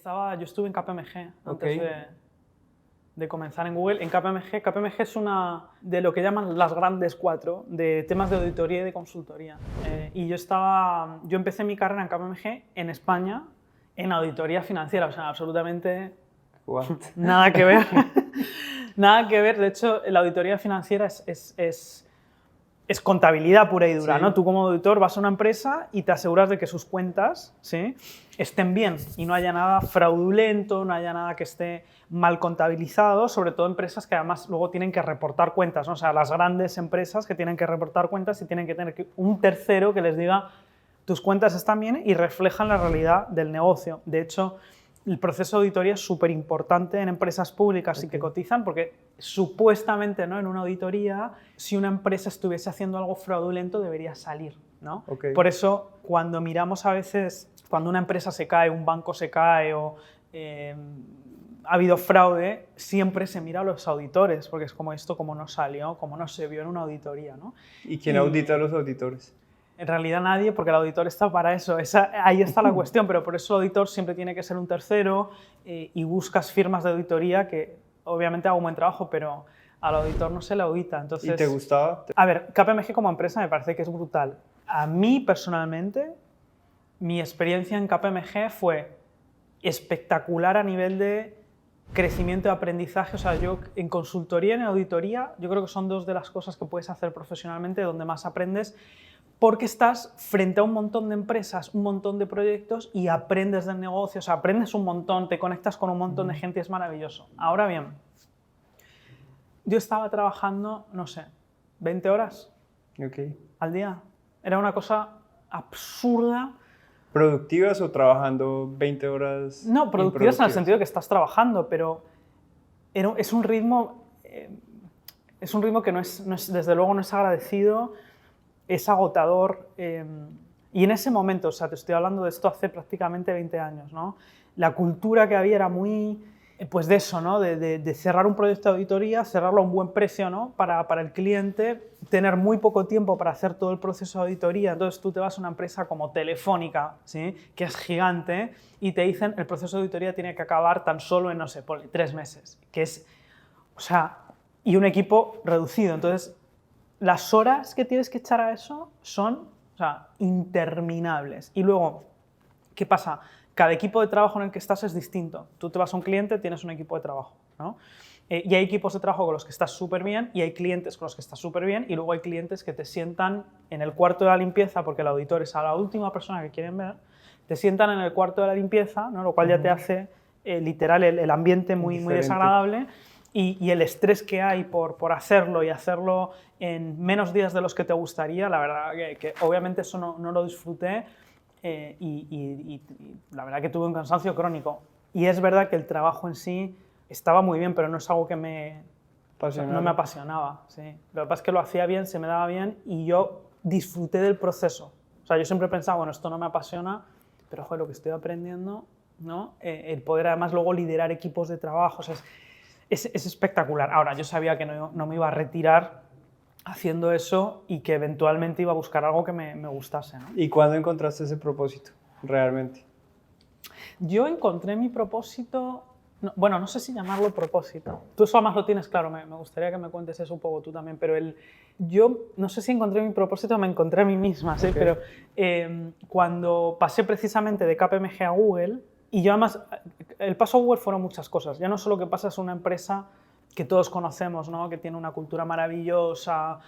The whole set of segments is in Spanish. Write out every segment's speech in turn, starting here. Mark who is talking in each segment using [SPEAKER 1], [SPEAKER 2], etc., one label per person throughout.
[SPEAKER 1] Yo estuve en KPMG
[SPEAKER 2] Okay.
[SPEAKER 1] antes de comenzar en Google. En KPMG, KPMG es una de lo que llaman las grandes cuatro, de temas de auditoría y de consultoría. Y yo empecé mi carrera en KPMG en España en auditoría financiera, o sea, absolutamente
[SPEAKER 2] What?
[SPEAKER 1] nada que ver. Nada que ver. De hecho, la auditoría financiera es contabilidad pura y dura,
[SPEAKER 2] Sí.
[SPEAKER 1] ¿no? Tú como auditor vas a una empresa y te aseguras de que sus cuentas, ¿sí?, estén bien y no haya nada fraudulento, no haya nada que esté mal contabilizado, sobre todo empresas que además luego tienen que reportar cuentas, ¿no? O sea, las grandes empresas que tienen que reportar cuentas y tienen que tener un tercero que les diga tus cuentas están bien y reflejan la realidad del negocio. De hecho, el proceso de auditoría es súper importante en empresas públicas y que cotizan porque supuestamente, ¿no?, en una auditoría, si una empresa estuviese haciendo algo fraudulento debería salir, ¿no?
[SPEAKER 2] Okay.
[SPEAKER 1] Por eso, cuando miramos a veces, cuando una empresa se cae, un banco se cae o ha habido fraude, siempre se mira a los auditores, porque es como esto, como no salió, como no se vio en una auditoría, ¿no?
[SPEAKER 2] ¿Y quién audita a los auditores?
[SPEAKER 1] En realidad nadie, porque el auditor está para eso. Ahí está la cuestión, pero por eso el auditor siempre tiene que ser un tercero y buscas firmas de auditoría que obviamente hago un buen trabajo, pero al auditor no se le audita. Entonces,
[SPEAKER 2] ¿Y te gustaba?
[SPEAKER 1] a ver, KPMG como empresa me parece que es brutal. A mí personalmente, mi experiencia en KPMG fue espectacular a nivel de crecimiento y aprendizaje. O sea, yo en consultoría y en auditoría, yo creo que son dos de las cosas que puedes hacer profesionalmente donde más aprendes, porque estás frente a un montón de empresas, un montón de proyectos y aprendes del negocio, o sea, aprendes un montón, te conectas con un montón de gente y es maravilloso. Ahora bien, yo estaba trabajando, no sé, 20 horas
[SPEAKER 2] Okay.
[SPEAKER 1] al día. Era una cosa absurda.
[SPEAKER 2] ¿Productivas o trabajando 20 horas?
[SPEAKER 1] No, productivas en el
[SPEAKER 2] improductivas?
[SPEAKER 1] sentido de que estás trabajando, pero es un ritmo que no es, desde luego no es agradecido, es agotador. Y en ese momento, o sea, te estoy hablando de esto hace prácticamente 20 años, ¿no? La cultura que había era muy, pues de eso, ¿no? De cerrar un proyecto de auditoría, cerrarlo a un buen precio, ¿no?, para el cliente, tener muy poco tiempo para hacer todo el proceso de auditoría. Entonces tú te vas a una empresa como Telefónica, ¿sí?, que es gigante, y te dicen el proceso de auditoría tiene que acabar tan solo en, no sé, 3 meses, que es, o sea, y un equipo reducido. Entonces, las horas que tienes que echar a eso son, o sea, interminables. Y luego, ¿qué pasa? Cada equipo de trabajo en el que estás es distinto. Tú te vas a un cliente, tienes un equipo de trabajo, ¿no? Y hay equipos de trabajo con los que estás súper bien y hay clientes con los que estás súper bien y luego hay clientes que te sientan en el cuarto de la limpieza, porque el auditor es a la última persona que quieren ver, te sientan en el cuarto de la limpieza, ¿no?, lo cual ya te hace literal el ambiente muy desagradable. Y el estrés que hay por hacerlo y hacerlo en menos días de los que te gustaría, la verdad que obviamente eso no lo disfruté y la verdad que tuve un cansancio crónico. Y es verdad que el trabajo en sí estaba muy bien, pero no es algo que no me apasionaba. Sí. Lo que pasa es que lo hacía bien, se me daba bien y yo disfruté del proceso. O sea, yo siempre pensaba, bueno, esto no me apasiona, pero joder, lo que estoy aprendiendo, ¿no? El poder además luego liderar equipos de trabajo, o sea, es espectacular. Ahora, yo sabía que no me iba a retirar haciendo eso y que eventualmente iba a buscar algo que me gustase, ¿no?
[SPEAKER 2] ¿Y cuándo encontraste ese propósito, realmente?
[SPEAKER 1] Yo encontré mi propósito, bueno, no sé si llamarlo propósito. Tú eso además lo tienes claro, me gustaría que me cuentes eso un poco tú también, pero yo no sé si encontré mi propósito o me encontré a mí misma, ¿sí?
[SPEAKER 2] Okay.
[SPEAKER 1] Pero cuando pasé precisamente de KPMG a Google, y yo además, el paso a Google fueron muchas cosas. Ya no solo que pasas a una empresa que todos conocemos, ¿no?, que tiene una cultura maravillosa,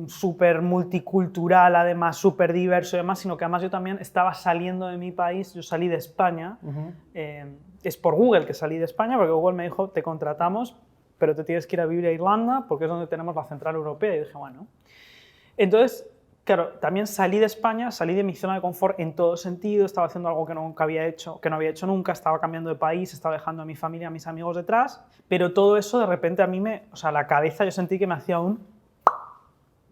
[SPEAKER 1] súper multicultural, además súper diverso y demás, sino que además yo también estaba saliendo de mi país, yo salí de España. Es por Google que salí de España, porque Google me dijo, te contratamos, pero te tienes que ir a vivir a Irlanda porque es donde tenemos la central europea. Y dije, bueno. Entonces, claro, también salí de España, salí de mi zona de confort en todo sentido, estaba haciendo algo que no había hecho nunca, estaba cambiando de país, estaba dejando a mi familia, a mis amigos detrás, pero todo eso de repente a mí o sea, la cabeza yo sentí que me hacía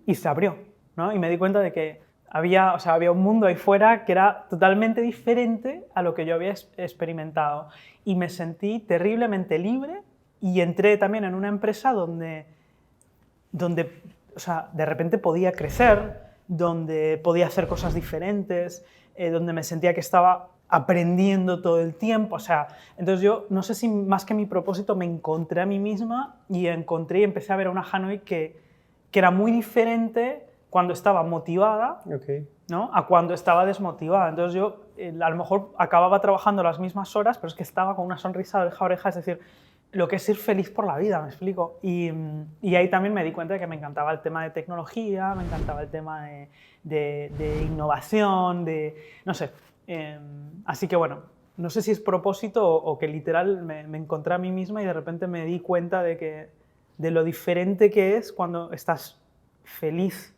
[SPEAKER 1] y se abrió, ¿no? Y me di cuenta de que había un mundo ahí fuera que era totalmente diferente a lo que yo había experimentado y me sentí terriblemente libre y entré también en una empresa donde o sea, de repente podía crecer, donde podía hacer cosas diferentes, donde me sentía que estaba aprendiendo todo el tiempo, o sea, entonces yo no sé si más que mi propósito me encontré a mí misma y empecé a ver a una Hanoi que era muy diferente cuando estaba motivada, ¿no?, a cuando estaba desmotivada. Entonces yo a lo mejor acababa trabajando las mismas horas, pero es que estaba con una sonrisa de oreja a oreja, es decir, lo que es ir feliz por la vida, ¿me explico? Y ahí también me di cuenta de que me encantaba el tema de tecnología, me encantaba el tema de innovación, no sé. Así que bueno, no sé si es propósito o que literal me encontré a mí misma y de repente me di cuenta de lo diferente que es cuando estás feliz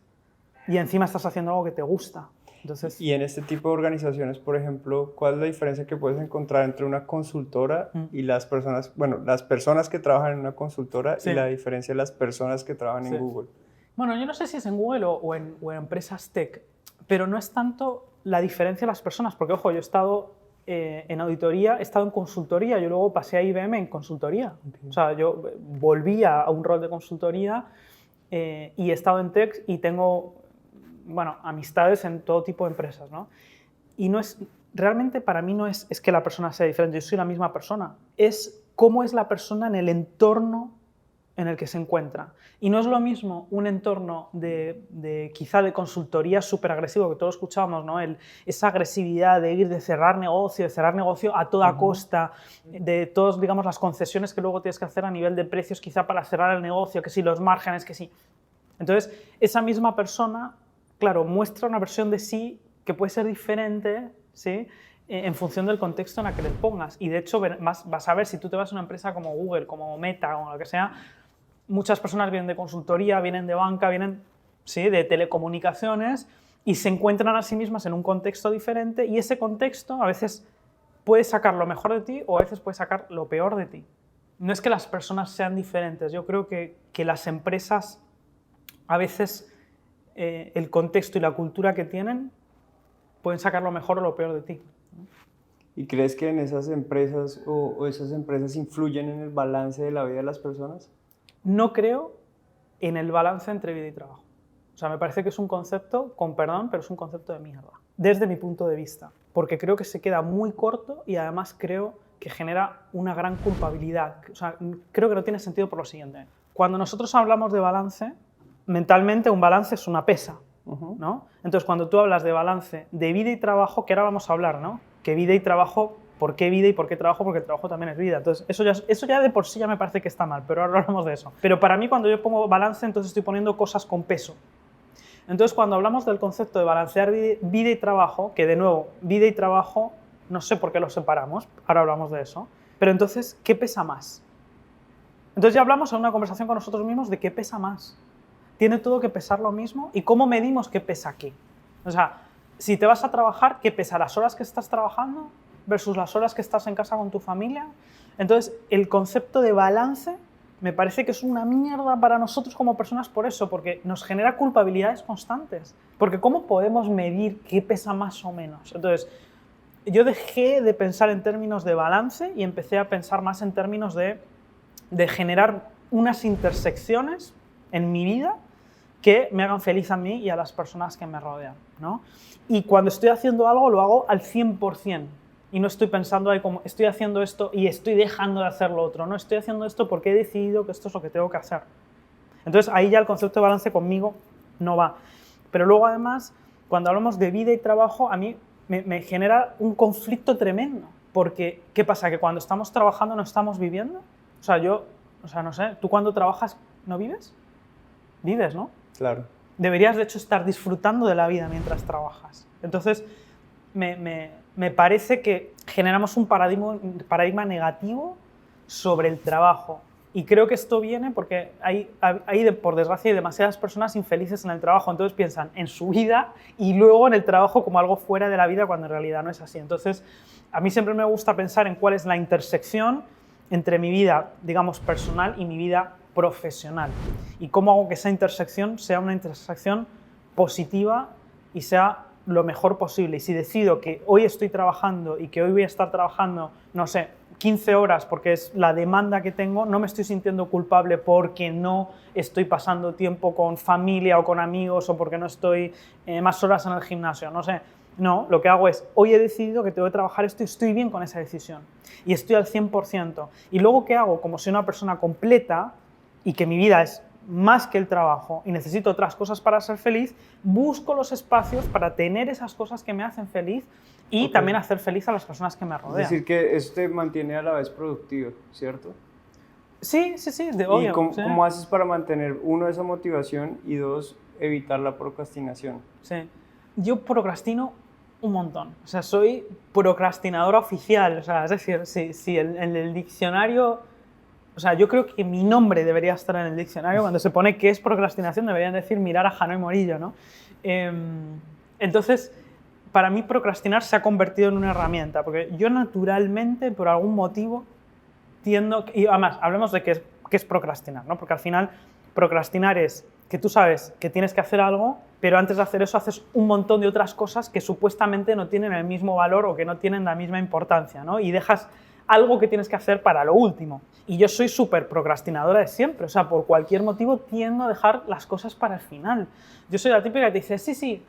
[SPEAKER 1] y encima estás haciendo algo que te gusta. Entonces,
[SPEAKER 2] y en este tipo de organizaciones, por ejemplo, ¿cuál es la diferencia que puedes encontrar entre una consultora y las personas, bueno, las personas que trabajan en una consultora y la diferencia de las personas que trabajan en Google?
[SPEAKER 1] Bueno, yo no sé si es en Google o en empresas tech, pero no es tanto la diferencia de las personas, porque ojo, yo he estado en auditoría, he estado en consultoría, yo luego pasé a IBM en consultoría. O sea, yo volví a un rol de consultoría y he estado en tech y tengo, bueno, amistades en todo tipo de empresas, ¿no? Y no es, realmente para mí no es que la persona sea diferente, yo soy la misma persona, es cómo es la persona en el entorno en el que se encuentra. Y no es lo mismo un entorno quizá de consultoría súper agresivo, que todos escuchábamos, ¿no? Esa agresividad de ir de cerrar negocio a toda costa, de todas, digamos, las concesiones que luego tienes que hacer a nivel de precios quizá para cerrar el negocio, que sí, los márgenes, que sí. Entonces, esa misma persona, claro, muestra una versión de sí que puede ser diferente, ¿sí?, en función del contexto en el que le pongas. Y de hecho, vas a ver, si tú te vas a una empresa como Google, como Meta, o lo que sea, muchas personas vienen de consultoría, vienen de banca, vienen, ¿sí?, de telecomunicaciones y se encuentran a sí mismas en un contexto diferente y ese contexto a veces puede sacar lo mejor de ti o a veces puede sacar lo peor de ti. No es que las personas sean diferentes, yo creo que las empresas a veces el contexto y la cultura que tienen pueden sacar lo mejor o lo peor de ti.
[SPEAKER 2] ¿Y crees que en esas empresas o esas empresas influyen en el balance de la vida de las personas?
[SPEAKER 1] No creo en el balance entre vida y trabajo. O sea, me parece que es un concepto, con perdón, pero es un concepto de mierda, desde mi punto de vista, porque creo que se queda muy corto y además creo que genera una gran culpabilidad. O sea, creo que no tiene sentido por lo siguiente. Cuando nosotros hablamos de balance, mentalmente un balance es una pesa, ¿no? Entonces, cuando tú hablas de balance de vida y trabajo, que ahora vamos a hablar, ¿no? Que vida y trabajo, ¿por qué vida y por qué trabajo? Porque el trabajo también es vida. Entonces, eso ya de por sí ya me parece que está mal, pero ahora hablamos de eso. Pero para mí, cuando yo pongo balance, entonces estoy poniendo cosas con peso. Entonces, cuando hablamos del concepto de balancear vida y trabajo, que de nuevo, vida y trabajo, no sé por qué los separamos, ahora hablamos de eso, pero entonces, ¿qué pesa más? Entonces ya hablamos en una conversación con nosotros mismos de qué pesa más. Tiene todo que pesar lo mismo y cómo medimos qué pesa qué. O sea, si te vas a trabajar, ¿qué pesa? ¿Las horas que estás trabajando versus las horas que estás en casa con tu familia? Entonces, el concepto de balance me parece que es una mierda para nosotros como personas por eso, porque nos genera culpabilidades constantes. Porque ¿cómo podemos medir qué pesa más o menos? Entonces, yo dejé de pensar en términos de balance y empecé a pensar más en términos de generar unas intersecciones en mi vida que me hagan feliz a mí y a las personas que me rodean, ¿no? Y cuando estoy haciendo algo, lo hago al 100%. Y no estoy pensando ahí como, estoy haciendo esto y estoy dejando de hacer lo otro. No, estoy haciendo esto porque he decidido que esto es lo que tengo que hacer. Entonces, ahí ya el concepto de balance conmigo no va. Pero luego, además, cuando hablamos de vida y trabajo, a mí me genera un conflicto tremendo. Porque, ¿qué pasa? ¿Que cuando estamos trabajando no estamos viviendo? O sea, no sé, ¿tú cuando trabajas no vives? Vives, ¿no?
[SPEAKER 2] Claro.
[SPEAKER 1] Deberías, de hecho, estar disfrutando de la vida mientras trabajas. Entonces, me parece que generamos un paradigma negativo sobre el trabajo. Y creo que esto viene porque por desgracia, hay demasiadas personas infelices en el trabajo. Entonces piensan en su vida y luego en el trabajo como algo fuera de la vida, cuando en realidad no es así. Entonces, a mí siempre me gusta pensar en cuál es la intersección entre mi vida, digamos, personal y mi vida profesional. Y cómo hago que esa intersección sea una intersección positiva y sea lo mejor posible. Y si decido que hoy estoy trabajando y que hoy voy a estar trabajando, no sé, 15 horas porque es la demanda que tengo, no me estoy sintiendo culpable porque no estoy pasando tiempo con familia o con amigos o porque no estoy más horas en el gimnasio, no sé. No, lo que hago es, hoy he decidido que tengo que trabajar esto y estoy bien con esa decisión. Y estoy al 100%. Y luego, ¿qué hago? Como soy una persona completa y que mi vida es más que el trabajo y necesito otras cosas para ser feliz, busco los espacios para tener esas cosas que me hacen feliz y también hacer feliz a las personas que me rodean.
[SPEAKER 2] Es decir, que eso te mantiene a la vez productivo, ¿cierto?
[SPEAKER 1] Sí, obvio.
[SPEAKER 2] ¿Y cómo,
[SPEAKER 1] sí.
[SPEAKER 2] cómo haces para mantener, uno, esa motivación y dos, evitar la procrastinación?
[SPEAKER 1] Sí. Yo procrastino un montón. O sea, soy procrastinadora oficial. O sea, es decir, si en el diccionario... O sea, yo creo que mi nombre debería estar en el diccionario. Cuando se pone qué es procrastinación, deberían decir mirar a Hanoi Morillo, ¿no? Entonces, para mí procrastinar se ha convertido en una herramienta, porque yo naturalmente, por algún motivo, tiendo... Y además, hablemos de qué es procrastinar, ¿no? Porque al final, procrastinar es que tú sabes que tienes que hacer algo, pero antes de hacer eso haces un montón de otras cosas que supuestamente no tienen el mismo valor o que no tienen la misma importancia, ¿no? Y dejas algo que tienes que hacer para lo último. Y yo soy súper procrastinadora de siempre, o sea, por cualquier motivo tiendo a dejar las cosas para el final. Yo soy la típica que te dice, sí,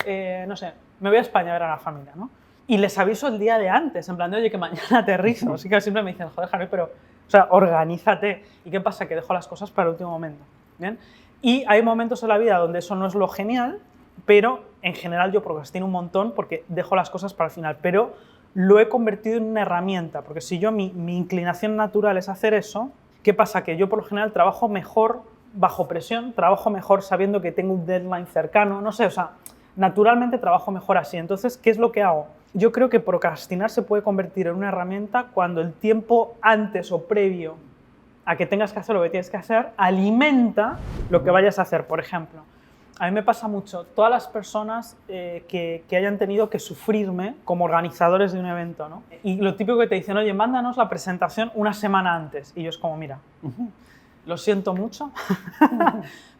[SPEAKER 1] no sé, me voy a España a ver a la familia, ¿no? Y les aviso el día de antes, en plan de, oye, que mañana aterrizo. Así que siempre me dicen, joder, Javi, pero, o sea, organízate. ¿Y qué pasa? Que dejo las cosas para el último momento, ¿bien? Y hay momentos en la vida donde eso no es lo genial, pero en general yo procrastino un montón porque dejo las cosas para el final, pero lo he convertido en una herramienta, porque si yo mi inclinación natural es hacer eso, ¿qué pasa? Que yo por lo general trabajo mejor bajo presión, trabajo mejor sabiendo que tengo un deadline cercano, no sé, o sea, naturalmente trabajo mejor así. Entonces, ¿qué es lo que hago? Yo creo que procrastinar se puede convertir en una herramienta cuando el tiempo antes o previo a que tengas que hacer lo que tienes que hacer alimenta lo que vayas a hacer. Por ejemplo, a mí me pasa mucho, todas las personas que hayan tenido que sufrirme como organizadores de un evento, ¿no? Y lo típico que te dicen, oye, mándanos la presentación una semana antes. Y yo es como, mira, lo siento mucho,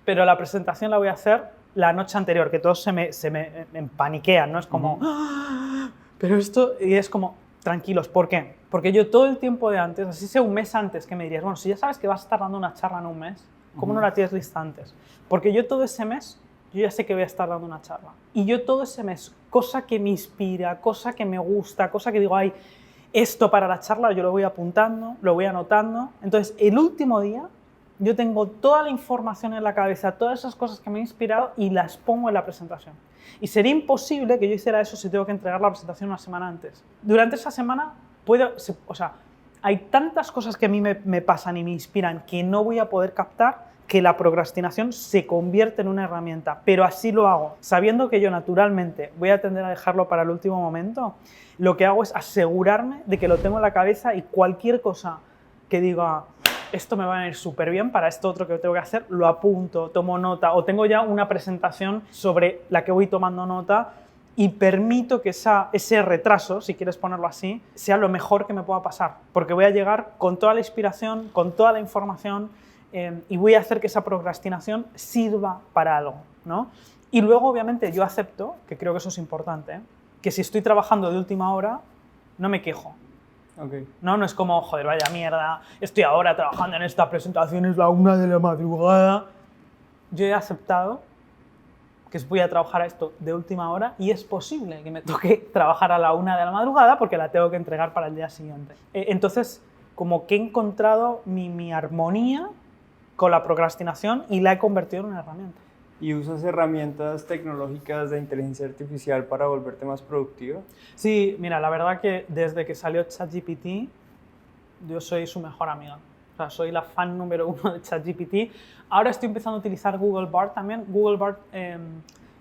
[SPEAKER 1] pero la presentación la voy a hacer la noche anterior, que todos se me empaniquean, ¿no? Es como, ¡ah! Pero esto, y es como, tranquilos, ¿por qué? Porque yo todo el tiempo de antes, así sea un mes antes, que me dirías, bueno, si ya sabes que vas a estar dando una charla en un mes, ¿cómo no la tienes lista antes? Porque yo todo ese mes, yo ya sé que voy a estar dando una charla. Y yo todo ese mes, cosa que me inspira, cosa que me gusta, cosa que digo, ay, esto para la charla, yo lo voy apuntando, lo voy anotando. Entonces, el último día, yo tengo toda la información en la cabeza, todas esas cosas que me han inspirado y las pongo en la presentación. Y sería imposible que yo hiciera eso si tengo que entregar la presentación una semana antes. Durante esa semana, hay tantas cosas que a mí me pasan y me inspiran que no voy a poder captar, que la procrastinación se convierte en una herramienta, pero así lo hago. Sabiendo que yo naturalmente voy a tender a dejarlo para el último momento, lo que hago es asegurarme de que lo tengo en la cabeza y cualquier cosa que diga, esto me va a ir súper bien para esto otro que tengo que hacer, lo apunto, tomo nota, o tengo ya una presentación sobre la que voy tomando nota y permito que ese retraso, si quieres ponerlo así, sea lo mejor que me pueda pasar, porque voy a llegar con toda la inspiración, con toda la información, y voy a hacer que esa procrastinación sirva para algo, ¿no? Y luego, obviamente, yo acepto, que creo que eso es importante, que si estoy trabajando de última hora, no me quejo.
[SPEAKER 2] Okay.
[SPEAKER 1] No es como, joder, vaya mierda, estoy ahora trabajando en esta presentación, es la 1 de la madrugada. Yo he aceptado que voy a trabajar a esto de última hora y es posible que me toque trabajar a la 1 de la madrugada porque la tengo que entregar para el día siguiente. Entonces, como que he encontrado mi armonía con la procrastinación y la he convertido en una herramienta.
[SPEAKER 2] ¿Y usas herramientas tecnológicas de inteligencia artificial para volverte más productivo?
[SPEAKER 1] Sí, mira, la verdad que desde que salió ChatGPT, yo soy su mejor amiga. O sea, soy la fan número 1 de ChatGPT. Ahora estoy empezando a utilizar Google Bard también. Google Bard,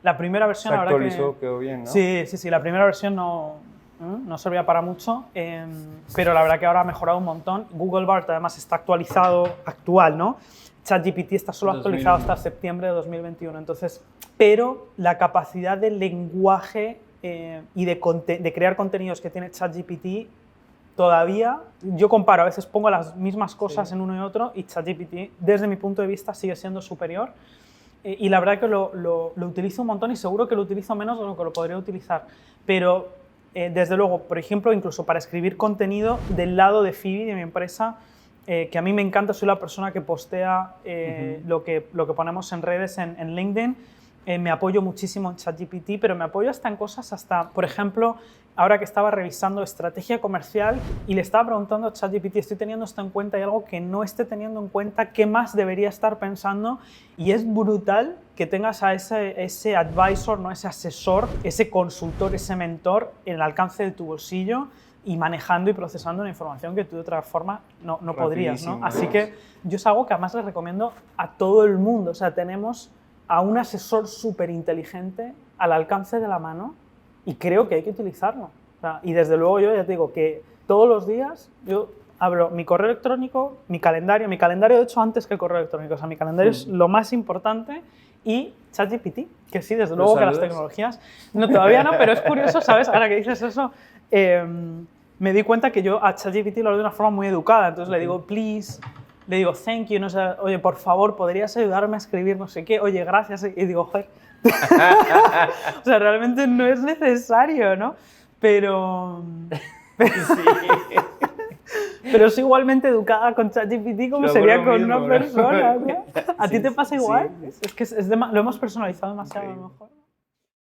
[SPEAKER 1] la primera versión...
[SPEAKER 2] Se actualizó, quedó bien, ¿no?
[SPEAKER 1] Sí, la primera versión no servía para mucho, pero la verdad que ahora ha mejorado un montón. Google Bard además está actual, ¿no? ChatGPT está solo actualizado hasta septiembre de 2021, entonces, pero la capacidad de lenguaje y de crear contenidos que tiene ChatGPT todavía, yo comparo, a veces pongo las mismas cosas en uno y otro y ChatGPT, desde mi punto de vista, sigue siendo superior y la verdad que lo utilizo un montón y seguro que lo utilizo menos de lo que lo podría utilizar, pero desde luego, por ejemplo, incluso para escribir contenido del lado de Phoebe, de mi empresa, que a mí me encanta, soy la persona que postea lo que ponemos en redes en LinkedIn me apoyo muchísimo en ChatGPT, pero me apoyo hasta en cosas por ejemplo, ahora que estaba revisando estrategia comercial y le estaba preguntando a ChatGPT, estoy teniendo esto en cuenta, hay algo que no esté teniendo en cuenta, ¿qué más debería estar pensando? Y es brutal que tengas a ese advisor, ¿no? Ese asesor, ese consultor, ese mentor en el alcance de tu bolsillo y manejando y procesando una información que tú de otra forma no podrías, ¿no? Así que yo es algo que además les recomiendo a todo el mundo. O sea, tenemos a un asesor súper inteligente al alcance de la mano y creo que hay que utilizarlo. O sea, y desde luego yo ya te digo que todos los días yo abro mi correo electrónico, mi calendario de hecho antes que el correo electrónico, o sea, mi calendario es lo más importante y ChatGPT, que sí, desde luego que las tecnologías, no, todavía no, pero es curioso, ¿sabes? Ahora que dices eso, me di cuenta que yo a ChatGPT lo hago de una forma muy educada, entonces le digo, please, le digo, thank you, no sé, oye, por favor, ¿podrías ayudarme a escribir no sé qué? Oye, gracias, y digo, joder. O sea, realmente no es necesario, ¿no? Pero es igualmente educada con ChatGPT como sería con una persona, ¿no? ¿A ti te pasa igual? Sí. Es que lo hemos personalizado demasiado a lo mejor.